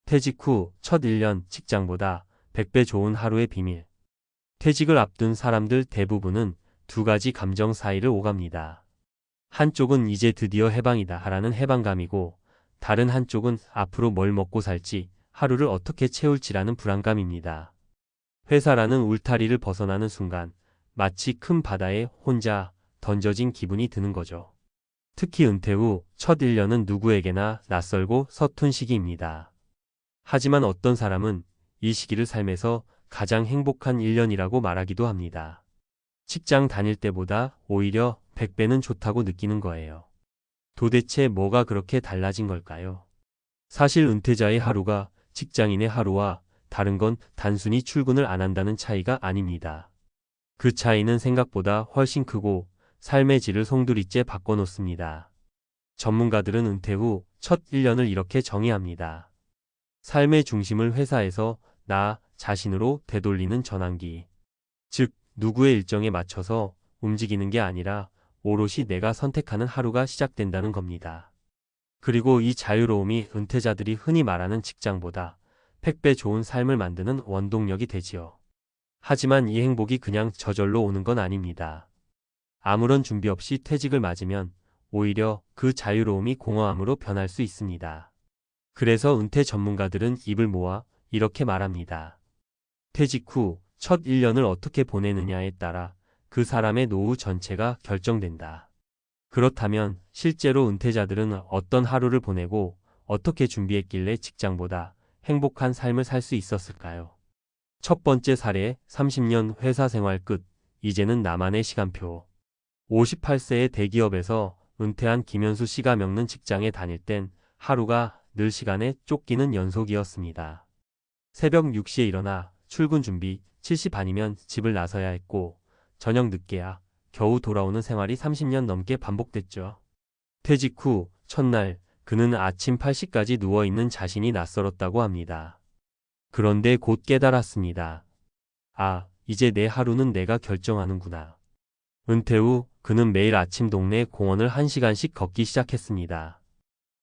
퇴직 후 첫 1년 직장보다 100배 좋은 하루의 비밀. 퇴직을 앞둔 사람들 대부분은 두 가지 감정 사이를 오갑니다. 한쪽은 이제 드디어 해방이다 라는 해방감이고, 다른 한쪽은 앞으로 뭘 먹고 살지, 하루를 어떻게 채울지라는 불안감입니다. 회사라는 울타리를 벗어나는 순간 마치 큰 바다에 혼자 던져진 기분이 드는 거죠. 특히 은퇴 후 첫 1년은 누구에게나 낯설고 서툰 시기입니다. 하지만 어떤 사람은 이 시기를 삶에서 가장 행복한 1년이라고 말하기도 합니다. 직장 다닐 때보다 오히려 100배는 좋다고 느끼는 거예요. 도대체 뭐가 그렇게 달라진 걸까요? 사실 은퇴자의 하루가 직장인의 하루와 다른 건 단순히 출근을 안 한다는 차이가 아닙니다. 그 차이는 생각보다 훨씬 크고 삶의 질을 송두리째 바꿔놓습니다. 전문가들은 은퇴 후 첫 1년을 이렇게 정의합니다. 삶의 중심을 회사에서 나 자신으로 되돌리는 전환기. 즉, 누구의 일정에 맞춰서 움직이는 게 아니라 오롯이 내가 선택하는 하루가 시작된다는 겁니다. 그리고 이 자유로움이 은퇴자들이 흔히 말하는 직장보다 100배 좋은 삶을 만드는 원동력이 되지요. 하지만 이 행복이 그냥 저절로 오는 건 아닙니다. 아무런 준비 없이 퇴직을 맞으면 오히려 그 자유로움이 공허함으로 변할 수 있습니다. 그래서 은퇴 전문가들은 입을 모아 이렇게 말합니다. 퇴직 후 첫 1년을 어떻게 보내느냐에 따라 그 사람의 노후 전체가 결정된다. 그렇다면 실제로 은퇴자들은 어떤 하루를 보내고 어떻게 준비했길래 직장보다 행복한 삶을 살 수 있었을까요? 첫 번째 사례, 30년 회사 생활 끝, 이제는 나만의 시간표. 58세의 대기업에서 은퇴한 김현수 씨가 겪는 직장에 다닐 땐 하루가 늘 시간에 쫓기는 연속이었습니다. 새벽 6시에 일어나 출근 준비, 7시 반이면 집을 나서야 했고, 저녁 늦게야 겨우 돌아오는 생활이 30년 넘게 반복됐죠. 퇴직 후 첫날 그는 아침 8시까지 누워있는 자신이 낯설었다고 합니다. 그런데 곧 깨달았습니다. 아, 이제 내 하루는 내가 결정하는구나. 은퇴 후 그는 매일 아침 동네 공원을 1시간씩 걷기 시작했습니다.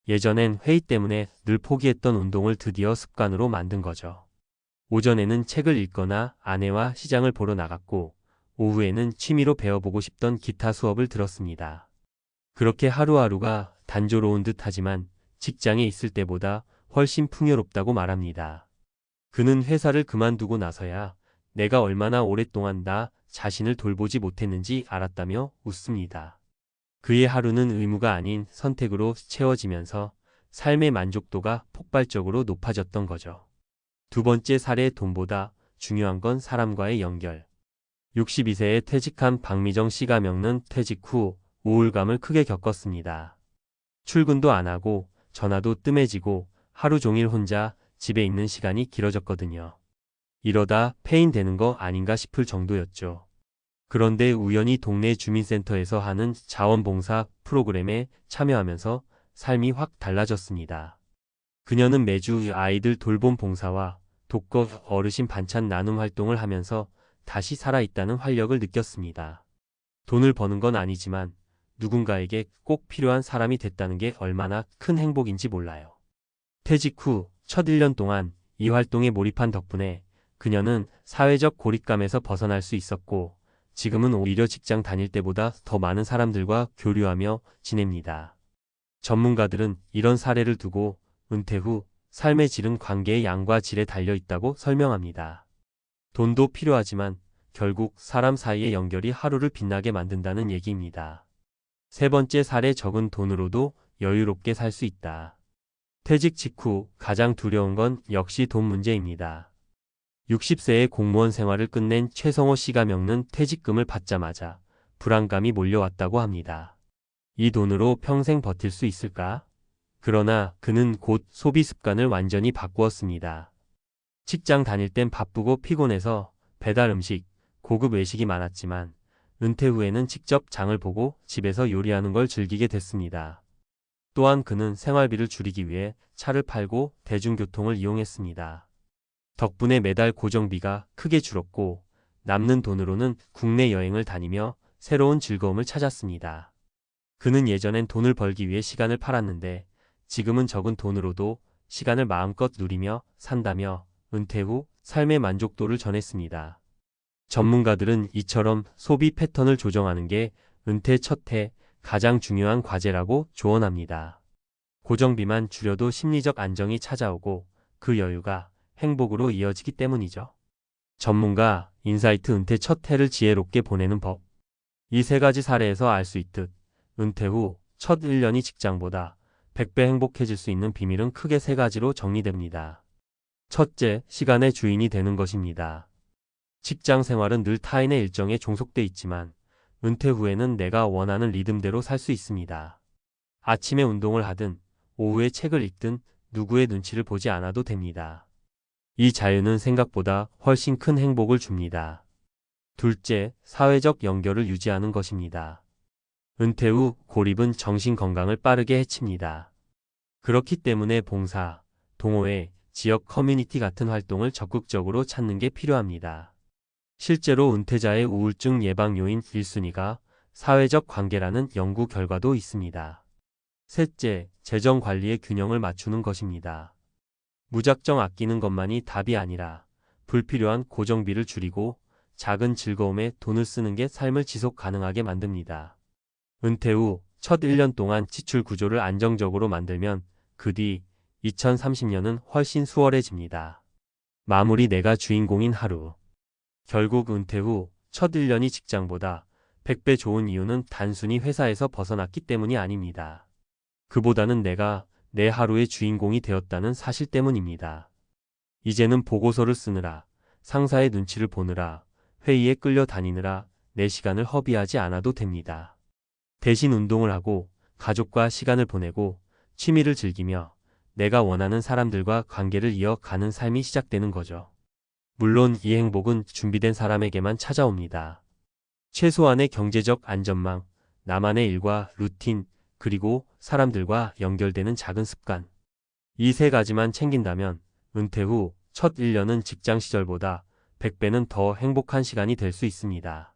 예전엔 회의 때문에 늘 포기했던 운동을 드디어 습관으로 만든 거죠. 오전에는 책을 읽거나 아내와 시장을 보러 나갔고, 오후에는 취미로 배워보고 싶던 기타 수업을 들었습니다. 그렇게 하루하루가 단조로운 듯 하지만 직장에 있을 때보다 훨씬 풍요롭다고 말합니다. 그는 회사를 그만두고 나서야 내가 얼마나 오랫동안 나 자신을 돌보지 못했는지 알았다며 웃습니다. 그의 하루는 의무가 아닌 선택으로 채워지면서 삶의 만족도가 폭발적으로 높아졌던 거죠. 두 번째 사례, 돈보다 중요한 건 사람과의 연결. 62세에 퇴직한 박미정 씨가 겪는 퇴직 후 우울감을 크게 겪었습니다. 출근도 안 하고 전화도 뜸해지고 하루 종일 혼자 집에 있는 시간이 길어졌거든요. 이러다 폐인 되는 거 아닌가 싶을 정도였죠. 그런데 우연히 동네 주민센터에서 하는 자원봉사 프로그램에 참여하면서 삶이 확 달라졌습니다. 그녀는 매주 아이들 돌봄 봉사와 독거 어르신 반찬 나눔 활동을 하면서 다시 살아있다는 활력을 느꼈습니다. 돈을 버는 건 아니지만 누군가에게 꼭 필요한 사람이 됐다는 게 얼마나 큰 행복인지 몰라요. 퇴직 후 첫 1년 동안 이 활동에 몰입한 덕분에 그녀는 사회적 고립감에서 벗어날 수 있었고, 지금은 오히려 직장 다닐 때보다 더 많은 사람들과 교류하며 지냅니다. 전문가들은 이런 사례를 두고 은퇴 후 삶의 질은 관계의 양과 질에 달려 있다고 설명합니다. 돈도 필요하지만 결국 사람 사이의 연결이 하루를 빛나게 만든다는 얘기입니다. 세 번째 사례, 적은 돈으로도 여유롭게 살 수 있다. 퇴직 직후 가장 두려운 건 역시 돈 문제입니다. 60세의 공무원 생활을 끝낸 최성호 씨가 겪는 퇴직금을 받자마자 불안감이 몰려왔다고 합니다. 이 돈으로 평생 버틸 수 있을까? 그러나 그는 곧 소비 습관을 완전히 바꾸었습니다. 직장 다닐 땐 바쁘고 피곤해서 배달 음식, 고급 외식이 많았지만 은퇴 후에는 직접 장을 보고 집에서 요리하는 걸 즐기게 됐습니다. 또한 그는 생활비를 줄이기 위해 차를 팔고 대중교통을 이용했습니다. 덕분에 매달 고정비가 크게 줄었고 남는 돈으로는 국내 여행을 다니며 새로운 즐거움을 찾았습니다. 그는 예전엔 돈을 벌기 위해 시간을 팔았는데 지금은 적은 돈으로도 시간을 마음껏 누리며 산다며 은퇴 후 삶의 만족도를 전했습니다. 전문가들은 이처럼 소비 패턴을 조정하는 게 은퇴 첫 해 가장 중요한 과제라고 조언합니다. 고정비만 줄여도 심리적 안정이 찾아오고 그 여유가 행복으로 이어지기 때문이죠. 전문가 인사이트 은퇴 첫 해를 지혜롭게 보내는 법. 이 세 가지 사례에서 알 수 있듯 은퇴 후 첫 1년이 직장보다 100배 행복해질 수 있는 비밀은 크게 세 가지로 정리됩니다. 첫째, 시간의 주인이 되는 것입니다. 직장 생활은 늘 타인의 일정에 종속돼 있지만 은퇴 후에는 내가 원하는 리듬대로 살 수 있습니다. 아침에 운동을 하든 오후에 책을 읽든 누구의 눈치를 보지 않아도 됩니다. 이 자유는 생각보다 훨씬 큰 행복을 줍니다. 둘째, 사회적 연결을 유지하는 것입니다. 은퇴 후 고립은 정신 건강을 빠르게 해칩니다. 그렇기 때문에 봉사, 동호회, 지역 커뮤니티 같은 활동을 적극적으로 찾는 게 필요합니다. 실제로 은퇴자의 우울증 예방 요인 1순위가 사회적 관계라는 연구 결과도 있습니다. 셋째, 재정 관리의 균형을 맞추는 것입니다. 무작정 아끼는 것만이 답이 아니라 불필요한 고정비를 줄이고 작은 즐거움에 돈을 쓰는 게 삶을 지속 가능하게 만듭니다. 은퇴 후 첫 1년 동안 지출 구조를 안정적으로 만들면 그 뒤 2030년은 훨씬 수월해집니다. 마무리 내가 주인공인 하루. 결국 은퇴 후 첫 1년이 직장보다 100배 좋은 이유는 단순히 회사에서 벗어났기 때문이 아닙니다. 그보다는 내가 내 하루의 주인공이 되었다는 사실 때문입니다. 이제는 보고서를 쓰느라, 상사의 눈치를 보느라, 회의에 끌려다니느라 내 시간을 허비하지 않아도 됩니다. 대신 운동을 하고 가족과 시간을 보내고 취미를 즐기며 내가 원하는 사람들과 관계를 이어가는 삶이 시작되는 거죠. 물론 이 행복은 준비된 사람에게만 찾아옵니다. 최소한의 경제적 안전망, 나만의 일과 루틴, 그리고 사람들과 연결되는 작은 습관. 이 세 가지만 챙긴다면 은퇴 후 첫 1년은 직장 시절보다 100배는 더 행복한 시간이 될 수 있습니다.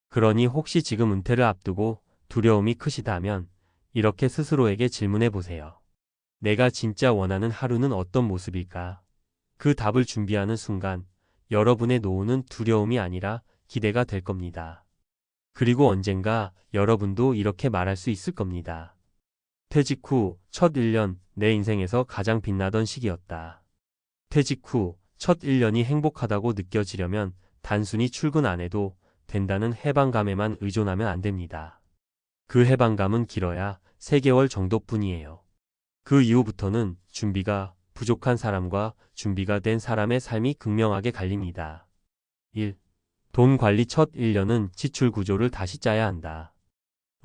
그러니 혹시 지금 은퇴를 앞두고 두려움이 크시다면 이렇게 스스로에게 질문해 보세요. 내가 진짜 원하는 하루는 어떤 모습일까? 그 답을 준비하는 순간 여러분의 노후는 두려움이 아니라 기대가 될 겁니다. 그리고 언젠가 여러분도 이렇게 말할 수 있을 겁니다. 퇴직 후 첫 1년 내 인생에서 가장 빛나던 시기였다. 퇴직 후 첫 1년이 행복하다고 느껴지려면 단순히 출근 안 해도 된다는 해방감에만 의존하면 안 됩니다. 그 해방감은 길어야 3개월 정도뿐이에요. 그 이후부터는 준비가 부족한 사람과 준비가 된 사람의 삶이 극명하게 갈립니다. 1. 돈 관리 첫 1년은 지출 구조를 다시 짜야 한다.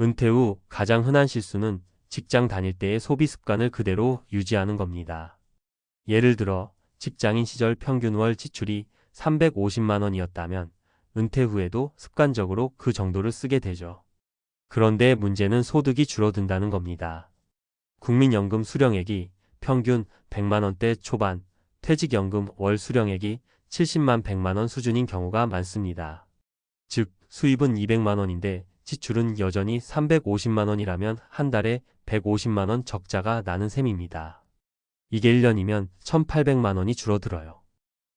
은퇴 후 가장 흔한 실수는 직장 다닐 때의 소비 습관을 그대로 유지하는 겁니다. 예를 들어 직장인 시절 평균 월 지출이 350만 원이었다면 은퇴 후에도 습관적으로 그 정도를 쓰게 되죠. 그런데 문제는 소득이 줄어든다는 겁니다. 국민연금 수령액이 평균 100만 원대 초반, 퇴직연금 월 수령액이 70만 100만 원 수준인 경우가 많습니다. 즉, 수입은 200만 원인데 지출은 여전히 350만 원이라면 한 달에 150만 원 적자가 나는 셈입니다. 이게 1년이면 1,800만 원이 줄어들어요.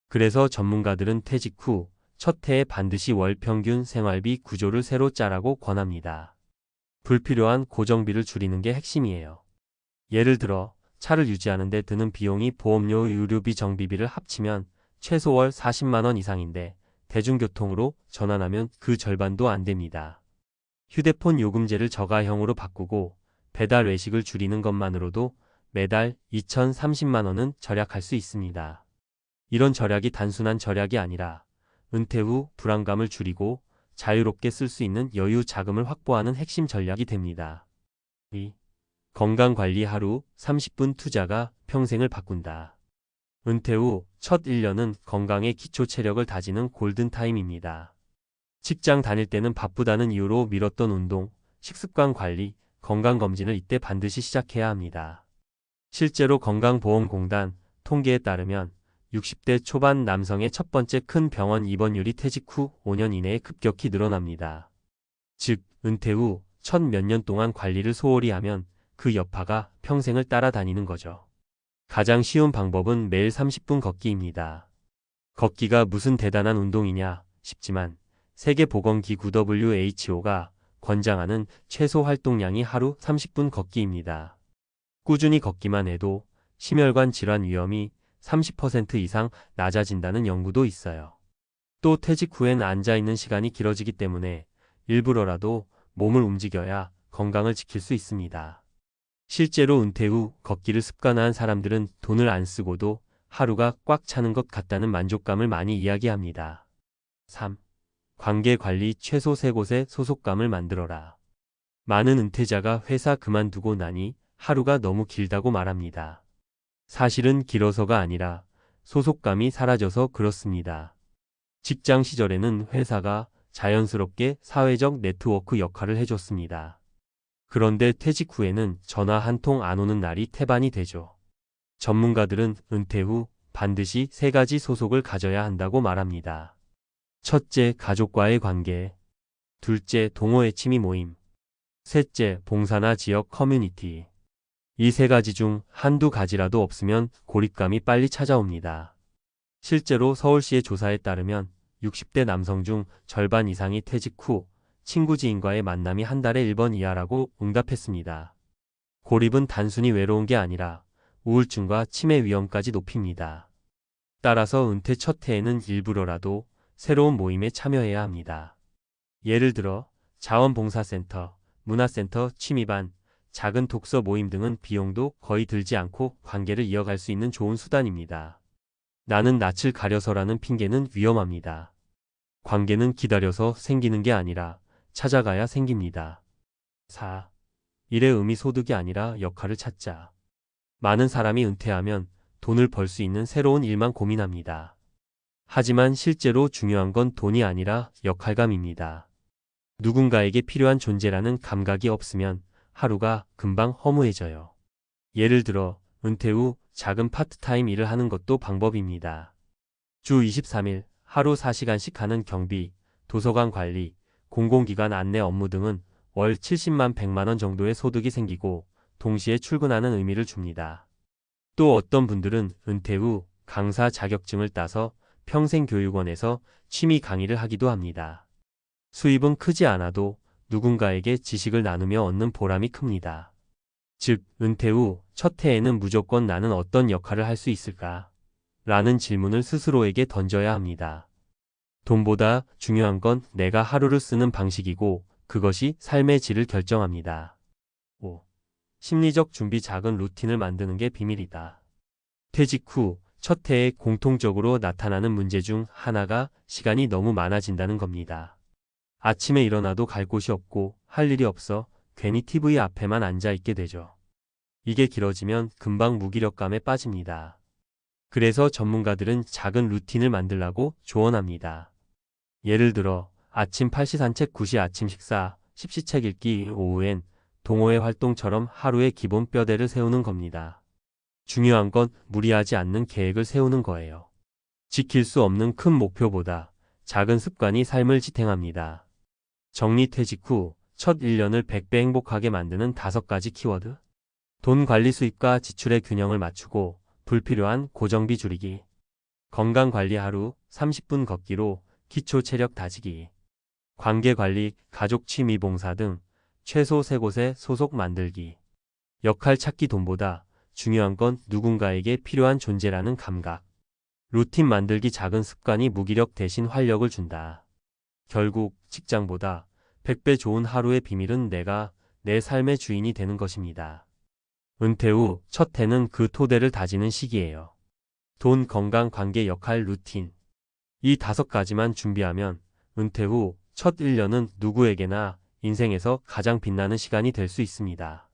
그래서 전문가들은 퇴직 후 첫 해에 반드시 월 평균 생활비 구조를 새로 짜라고 권합니다. 불필요한 고정비를 줄이는 게 핵심이에요. 예를 들어 차를 유지하는 데 드는 비용이 보험료, 의료비, 정비비를 합치면 최소 월 40만 원 이상인데 대중교통으로 전환하면 그 절반도 안 됩니다. 휴대폰 요금제를 저가형으로 바꾸고 배달 외식을 줄이는 것만으로도 매달 2,030만 원은 절약할 수 있습니다. 이런 절약이 단순한 절약이 아니라 은퇴 후 불안감을 줄이고 자유롭게 쓸 수 있는 여유 자금을 확보하는 핵심 전략이 됩니다. 2. 건강관리 하루 30분 투자가 평생을 바꾼다. 은퇴 후 첫 1년은 건강의 기초 체력을 다지는 골든타임입니다. 직장 다닐 때는 바쁘다는 이유로 미뤘던 운동, 식습관 관리, 건강검진을 이때 반드시 시작해야 합니다. 실제로 건강보험공단 통계에 따르면 60대 초반 남성의 첫 번째 큰 병원 입원율이 퇴직 후 5년 이내에 급격히 늘어납니다. 즉, 은퇴 후 첫 몇 년 동안 관리를 소홀히 하면 그 여파가 평생을 따라다니는 거죠. 가장 쉬운 방법은 매일 30분 걷기입니다. 걷기가 무슨 대단한 운동이냐 싶지만 세계보건기구 WHO가 권장하는 최소 활동량이 하루 30분 걷기입니다. 꾸준히 걷기만 해도 심혈관 질환 위험이 30% 이상 낮아진다는 연구도 있어요. 또 퇴직 후엔 앉아있는 시간이 길어지기 때문에 일부러라도 몸을 움직여야 건강을 지킬 수 있습니다. 실제로 은퇴 후 걷기를 습관화한 사람들은 돈을 안 쓰고도 하루가 꽉 차는 것 같다는 만족감을 많이 이야기합니다. 3. 관계관리 최소 3곳의 소속감을 만들어라. 많은 은퇴자가 회사 그만두고 나니 하루가 너무 길다고 말합니다. 사실은 길어서가 아니라 소속감이 사라져서 그렇습니다. 직장 시절에는 회사가 자연스럽게 사회적 네트워크 역할을 해줬습니다. 그런데 퇴직 후에는 전화 한 통 안 오는 날이 태반이 되죠. 전문가들은 은퇴 후 반드시 3가지 소속을 가져야 한다고 말합니다. 첫째, 가족과의 관계. 둘째, 동호회 취미 모임. 셋째, 봉사나 지역 커뮤니티. 이 3가지 중 한두 가지라도 없으면 고립감이 빨리 찾아옵니다. 실제로 서울시의 조사에 따르면 60대 남성 중 절반 이상이 퇴직 후 친구 지인과의 만남이 한 달에 1번 이하라고 응답했습니다. 고립은 단순히 외로운 게 아니라 우울증과 치매 위험까지 높입니다. 따라서 은퇴 첫 해에는 일부러라도 새로운 모임에 참여해야 합니다. 예를 들어 자원봉사센터, 문화센터, 취미반, 작은 독서 모임 등은 비용도 거의 들지 않고 관계를 이어갈 수 있는 좋은 수단입니다. 나는 낯을 가려서라는 핑계는 위험합니다. 관계는 기다려서 생기는 게 아니라 찾아가야 생깁니다. 4. 일의 의미 소득이 아니라 역할을 찾자. 많은 사람이 은퇴하면 돈을 벌 수 있는 새로운 일만 고민합니다. 하지만 실제로 중요한 건 돈이 아니라 역할감입니다. 누군가에게 필요한 존재라는 감각이 없으면 하루가 금방 허무해져요. 예를 들어 은퇴 후 작은 파트타임 일을 하는 것도 방법입니다. 주 23일 하루 4시간씩 하는 경비, 도서관 관리, 공공기관 안내 업무 등은 월 70만 100만 원 정도의 소득이 생기고 동시에 출근하는 의미를 줍니다. 또 어떤 분들은 은퇴 후 강사 자격증을 따서 평생교육원에서 취미 강의를 하기도 합니다. 수입은 크지 않아도 누군가에게 지식을 나누며 얻는 보람이 큽니다. 즉, 은퇴 후 첫 해에는 무조건 나는 어떤 역할을 할 수 있을까? 라는 질문을 스스로에게 던져야 합니다. 돈보다 중요한 건 내가 하루를 쓰는 방식이고 그것이 삶의 질을 결정합니다. 5. 심리적 준비 작은 루틴을 만드는 게 비밀이다. 퇴직 후 첫 해에 공통적으로 나타나는 문제 중 하나가 시간이 너무 많아진다는 겁니다. 아침에 일어나도 갈 곳이 없고 할 일이 없어 괜히 TV 앞에만 앉아 있게 되죠. 이게 길어지면 금방 무기력감에 빠집니다. 그래서 전문가들은 작은 루틴을 만들라고 조언합니다. 예를 들어 아침 8시 산책, 9시 아침 식사, 10시 책 읽기, 오후엔 동호회 활동처럼 하루의 기본 뼈대를 세우는 겁니다. 중요한 건 무리하지 않는 계획을 세우는 거예요. 지킬 수 없는 큰 목표보다 작은 습관이 삶을 지탱합니다. 정리퇴직 후 첫 1년을 100배 행복하게 만드는 5가지 키워드. 돈 관리, 수입과 지출의 균형을 맞추고 불필요한 고정비 줄이기. 건강관리, 하루 30분 걷기로 기초 체력 다지기. 관계관리, 가족 취미 봉사 등 최소 3곳의 소속 만들기. 역할 찾기, 돈보다 중요한 건 누군가에게 필요한 존재라는 감각. 루틴 만들기, 작은 습관이 무기력 대신 활력을 준다. 결국 직장보다 100배 좋은 하루의 비밀은 내가 내 삶의 주인이 되는 것입니다. 은퇴 후 첫 해는 그 토대를 다지는 시기예요. 돈, 건강, 관계, 역할, 루틴. 이 5가지만 준비하면 은퇴 후 첫 1년은 누구에게나 인생에서 가장 빛나는 시간이 될 수 있습니다.